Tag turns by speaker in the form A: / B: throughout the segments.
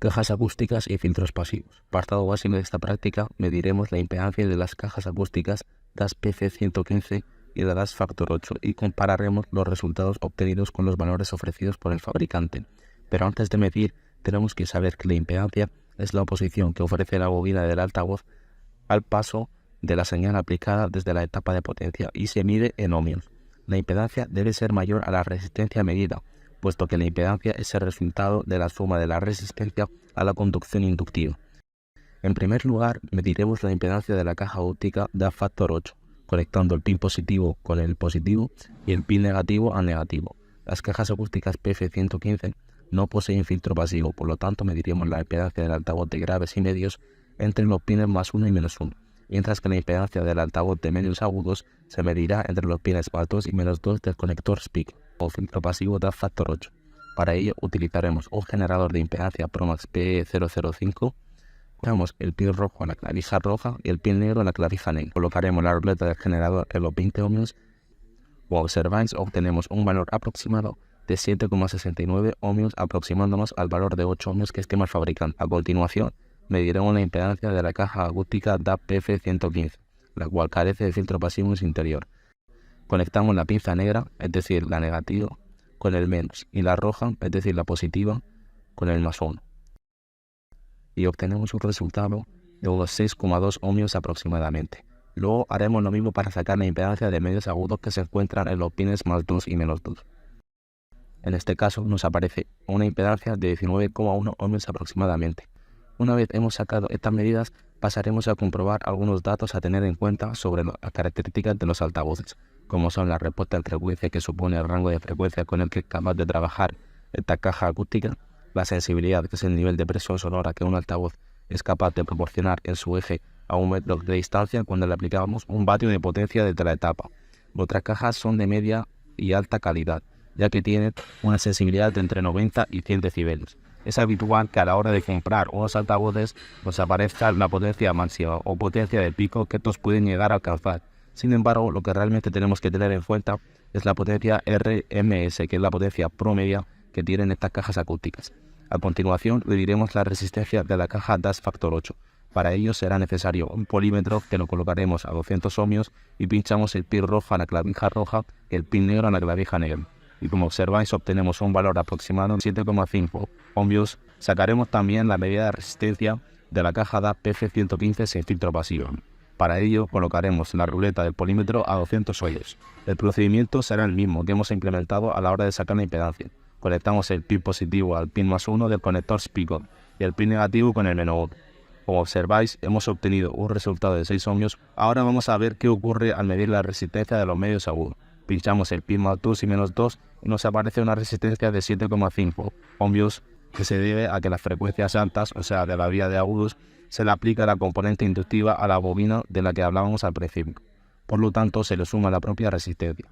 A: Cajas acústicas y filtros pasivos. Apartado básico de esta práctica, mediremos la impedancia de las cajas acústicas DAS PC115 y de DAS Factor 8 y compararemos los resultados obtenidos con los valores ofrecidos por el fabricante. Pero antes de medir, tenemos que saber que la impedancia es la oposición que ofrece la bobina del altavoz al paso de la señal aplicada desde la etapa de potencia y se mide en ohmios. La impedancia debe ser mayor a la resistencia medida, puesto que la impedancia es el resultado de la suma de la resistencia a la conducción inductiva. En primer lugar, mediremos la impedancia de la caja óptica DAS Factor 8, conectando el pin positivo con el positivo y el pin negativo al negativo. Las cajas acústicas PF115 no poseen filtro pasivo, por lo tanto mediremos la impedancia del altavoz de graves y medios entre los pines +1 y -1, mientras que la impedancia del altavoz de medios agudos se medirá entre los pines +2 y -2 del conector speaker o filtro pasivo DAS Factor 8. Para ello utilizaremos un generador de impedancia Promax PE005. Colocamos el pin rojo en la clavija roja y el pin negro en la clavija negra. Colocaremos la ruleta del generador en los 20 ohmios. Como observáis, obtenemos un valor aproximado de 7,69 ohmios, aproximándonos al valor de 8 ohmios que estima el fabricante. A continuación, mediremos la impedancia de la caja acústica DAS PF115, la cual carece de filtro pasivo en su interior. Conectamos la pinza negra, es decir, la negativa, con el menos, y la roja, es decir, la positiva, con el +1. Y obtenemos un resultado de unos 6,2 ohmios aproximadamente. Luego haremos lo mismo para sacar la impedancia de medios agudos que se encuentran en los pines +2 y -2. En este caso nos aparece una impedancia de 19,1 ohmios aproximadamente. Una vez hemos sacado estas medidas, pasaremos a comprobar algunos datos a tener en cuenta sobre las características de los altavoces, como son la respuesta en frecuencia, que supone el rango de frecuencia con el que es capaz de trabajar esta caja acústica, la sensibilidad, que es el nivel de presión sonora que un altavoz es capaz de proporcionar en su eje a 1 metro de distancia cuando le aplicamos un vatio de potencia desde la etapa. Otras cajas son de media y alta calidad, ya que tienen una sensibilidad de entre 90 y 100 decibeles. Es habitual que a la hora de comprar unos altavoces nos aparezca la potencia máxima o potencia de pico que estos pueden llegar a alcanzar. Sin embargo, lo que realmente tenemos que tener en cuenta es la potencia RMS, que es la potencia promedia que tienen estas cajas acústicas. A continuación, mediremos la resistencia de la caja DAS Factor 8. Para ello será necesario un polímetro que lo colocaremos a 200 ohmios y pinchamos el pin rojo a la clavija roja y el pin negro a la clavija negra. Y como observáis, obtenemos un valor aproximado de 7,5 ohmios. Sacaremos también la medida de resistencia de la caja DAS PF115 sin filtro pasivo. Para ello colocaremos la ruleta del polímetro a 200 ohmios. El procedimiento será el mismo que hemos implementado a la hora de sacar la impedancia. Conectamos el pin positivo al pin +1 del conector speaker y el pin negativo con el -1. Como observáis, hemos obtenido un resultado de 6 ohmios. Ahora vamos a ver qué ocurre al medir la resistencia de los medios agudos. Pinchamos el pin +2 y -2 y nos aparece una resistencia de 7,5 ohmios, que se debe a que las frecuencias altas, o sea, de la vía de agudos, se le aplica la componente inductiva a la bobina de la que hablábamos al principio. Por lo tanto, se le suma la propia resistencia.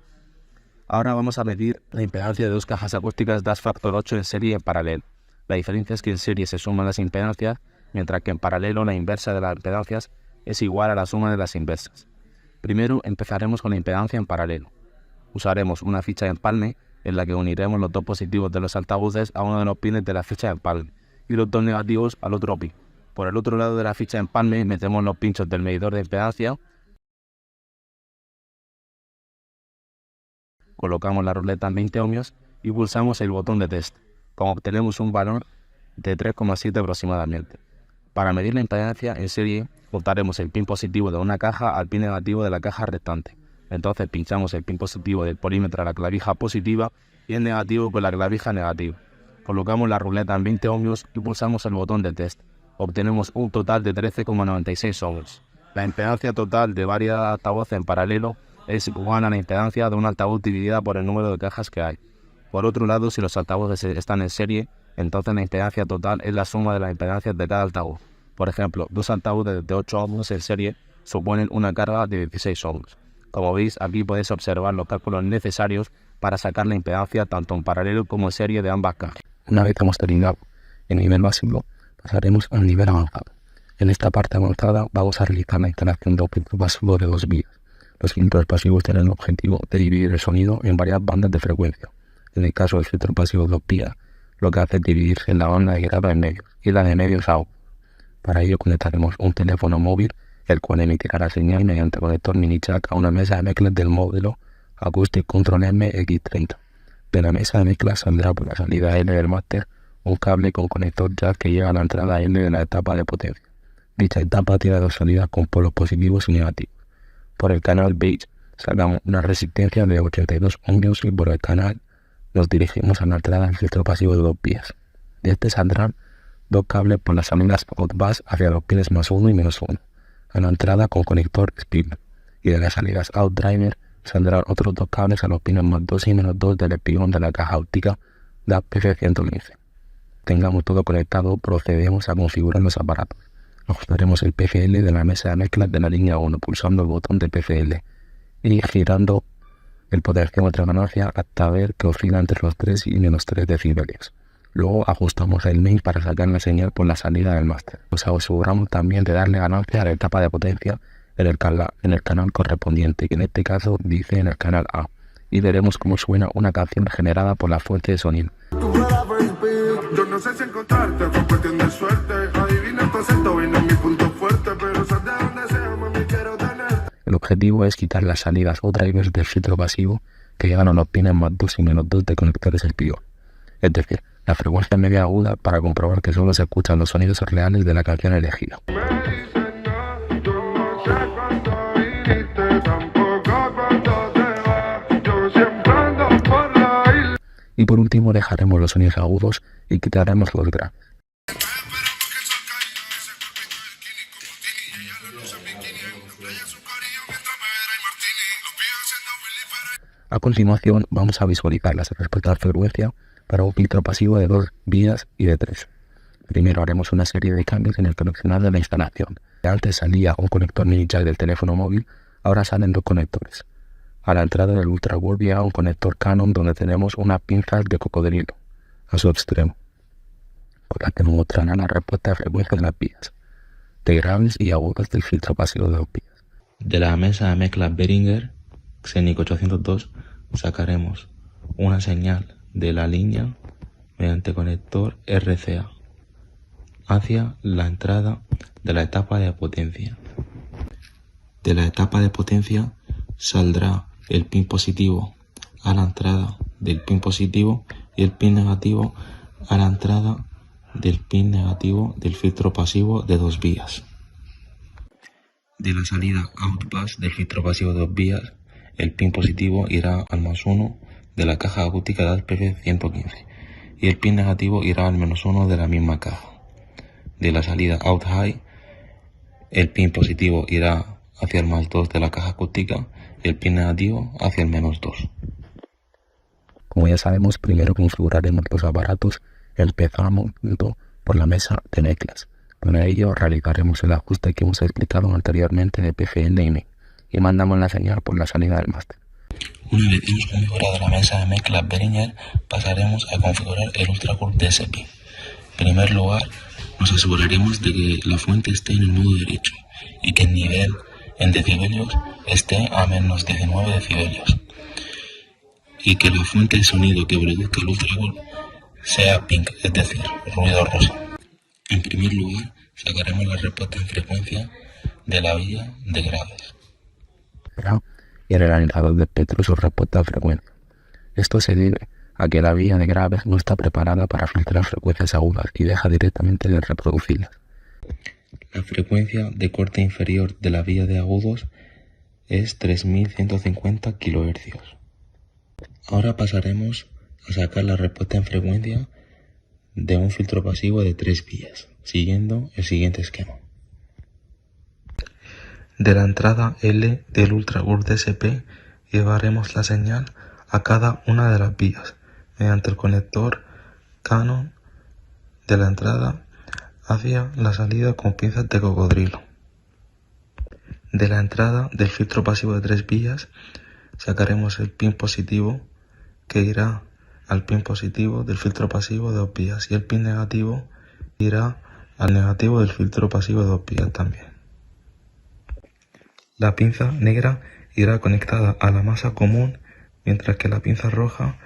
A: Ahora vamos a medir la impedancia de dos cajas acústicas DAS Factor 8 en serie y en paralelo. La diferencia es que en serie se suman las impedancias, mientras que en paralelo la inversa de las impedancias es igual a la suma de las inversas. Primero empezaremos con la impedancia en paralelo. Usaremos una ficha de empalme en la que uniremos los dos positivos de los altavoces a uno de los pines de la ficha de empalme y los dos negativos al otro pin. Por el otro lado de la ficha de empalme metemos los pinchos del medidor de impedancia, colocamos la ruleta en 20 ohmios y pulsamos el botón de test, como obtenemos un valor de 3,7 aproximadamente. Para medir la impedancia en serie, juntaremos el pin positivo de una caja al pin negativo de la caja restante. Entonces pinchamos el pin positivo del polímetro a la clavija positiva y el negativo con la clavija negativa. Colocamos la ruleta en 20 ohmios y pulsamos el botón de test. Obtenemos un total de 13,96 ohmios. La impedancia total de varios altavoces en paralelo es igual a la impedancia de un altavoz dividida por el número de cajas que hay. Por otro lado, si los altavoces están en serie, entonces la impedancia total es la suma de las impedancias de cada altavoz. Por ejemplo, dos altavoces de 8 ohmios en serie suponen una carga de 16 ohmios. Como veis, aquí podéis observar los cálculos necesarios para sacar la impedancia tanto en paralelo como en serie de ambas cajas. Una vez hemos terminado el nivel básico, pasaremos al nivel avanzado. En esta parte avanzada vamos a realizar la instalación de un filtro pasivo de 2 vías. Los filtros pasivos tienen el objetivo de dividir el sonido en varias bandas de frecuencia. En el caso del filtro pasivo de 2 vías, lo que hace es dividirse la banda de grado en medios y la de medios a agudos. Para ello conectaremos un teléfono móvil, el cual emitirá la señal mediante conector mini jack a una mesa de mezclas del modelo Acoustic Control MX30. De la mesa de mezclas saldrá por la salida L del máster un cable con conector jack que llega a la entrada L de la etapa de potencia. Dicha etapa tiene dos salidas con polos positivos y negativos. Por el canal beige sacamos una resistencia de 82 ohmios y por el canal nos dirigimos a la entrada del filtro pasivo de 2 vías. De este saldrán dos cables por las salidas out-bus hacia los pines +1 y -1, a la entrada con conector spin, y de las salidas out-driver saldrán otros dos cables a los pines +2 y -2 del espigón de la caja óptica DAC PC115. Tengamos todo conectado, procedemos a configurar los aparatos. Ajustaremos el PCL de la mesa de mezclas de la línea 1 pulsando el botón de PCL y girando el potenciómetro de ganancia hasta ver que oscila entre los 3 y -3 decibelios. Luego ajustamos el main para sacar la señal por la salida del máster. Nos aseguramos también de darle ganancia a la etapa de potencia en el canal correspondiente, que en este caso dice en el canal A, y veremos cómo suena una canción generada por la fuente de sonido.
B: Yo no sé si encontrarte, fue cuestión de suerte. Adivina tu acento, vino mi punto fuerte, pero sal de donde sea, mami, quiero tenerte.
A: El objetivo es quitar las salidas o drivers del filtro pasivo que llegan a los pines +2 y -2 de conectores espigón. Es decir, la frecuencia media aguda para comprobar que solo se escuchan los sonidos reales de la canción elegida. Y por último dejaremos los sonidos agudos y quitaremos los graves. A continuación vamos a visualizar las respuestas de frecuencia para un filtro pasivo de 2 vías y de 3. Primero haremos una serie de cambios en el conexional de la instalación. Antes salía un conector mini jack del teléfono móvil, ahora salen dos conectores. A la entrada del Ultra World llega un conector Canon donde tenemos unas pinzas de cocodrilo a su extremo, con las que nos mostrarán la respuesta de frecuencia de las vías, de graves y agudas del filtro pasivo de 2 vías. De la mesa de mezclas Behringer Xenic 802 sacaremos una señal de la línea mediante conector RCA hacia la entrada de la etapa de potencia. De la etapa de potencia saldrá el pin positivo a la entrada del pin positivo y el pin negativo a la entrada del pin negativo del filtro pasivo de 2 vías. De la salida out-bus del filtro pasivo de 2 vías, el pin positivo irá al +1 de la caja acústica DAC PC115 y el pin negativo irá al -1 de la misma caja. De la salida out-high, el pin positivo irá hacia el +2 de la caja acústica y el pin negativo hacia el -2. Como ya sabemos, primero configuraremos los aparatos empezando por la mesa de mezclas. Para ello realizaremos el ajuste que hemos explicado anteriormente de PCL y MIG y mandamos la señal por la salida del máster. Una vez hemos configurado la mesa de mezclas Behringer, pasaremos a configurar el UltraCurve DSP. En primer lugar, nos aseguraremos de que la fuente esté en el modo derecho y que el nivel en decibelios esté a -19 decibelios y que la fuente de sonido que produzca el UltraCurve sea pink, es decir, ruido rosa. En primer lugar, sacaremos la respuesta en frecuencia de la vía de graves y en el analizador de espectro su respuesta de frecuencia. Esto se debe a que la vía de graves no está preparada para filtrar frecuencias agudas y deja directamente de reproducirlas. La frecuencia de corte inferior de la vía de agudos es 3150 kHz. Ahora pasaremos a sacar la respuesta en frecuencia de un filtro pasivo de 3 vías, siguiendo el siguiente esquema. De la entrada L del UltraCurve DSP llevaremos la señal a cada una de las vías mediante el conector Canon de la entrada hacia la salida con pinzas de cocodrilo. De la entrada del filtro pasivo de 3 vías sacaremos el pin positivo que irá al pin positivo del filtro pasivo de 2 vías y el pin negativo irá al negativo del filtro pasivo de 2 vías también. La pinza negra irá conectada a la masa común, mientras que la pinza roja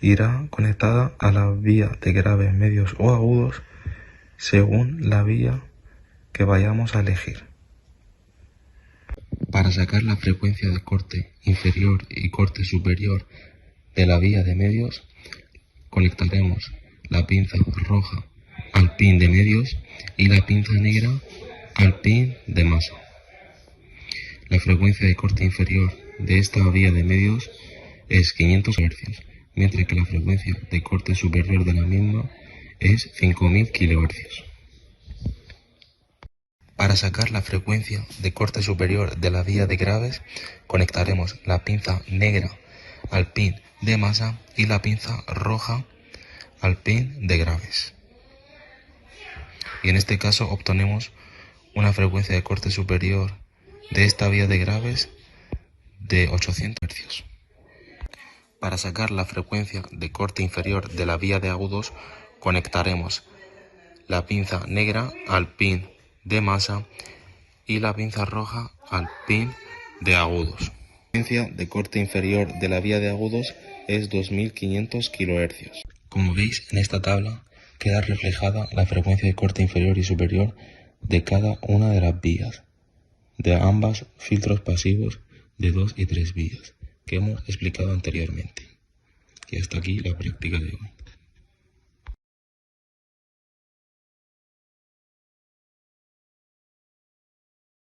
C: irá conectada a la vía de graves, medios o agudos según la vía que vayamos a elegir.
A: Para sacar la frecuencia de corte inferior y corte superior de la vía de medios, conectaremos la pinza roja al pin de medios y la pinza negra al pin de masa. La frecuencia de corte inferior de esta vía de medios es 500 Hz, mientras que la frecuencia de corte superior de la misma es 5000 kHz. Para sacar la frecuencia de corte superior de la vía de graves, conectaremos la pinza negra al pin de masa y la pinza roja al pin de graves. Y en este caso obtenemos una frecuencia de corte superior de esta vía de graves de 800 Hz. Para sacar la frecuencia de corte inferior de la vía de agudos, conectaremos la pinza negra al pin de masa y la pinza roja al pin de agudos. La frecuencia de corte inferior de la vía de agudos es 2500 kHz. Como veis, en esta tabla queda reflejada la frecuencia de corte inferior y superior de cada una de las vías, de ambas filtros pasivos de 2 y 3 vías, que hemos explicado anteriormente. Y hasta aquí la práctica de hoy.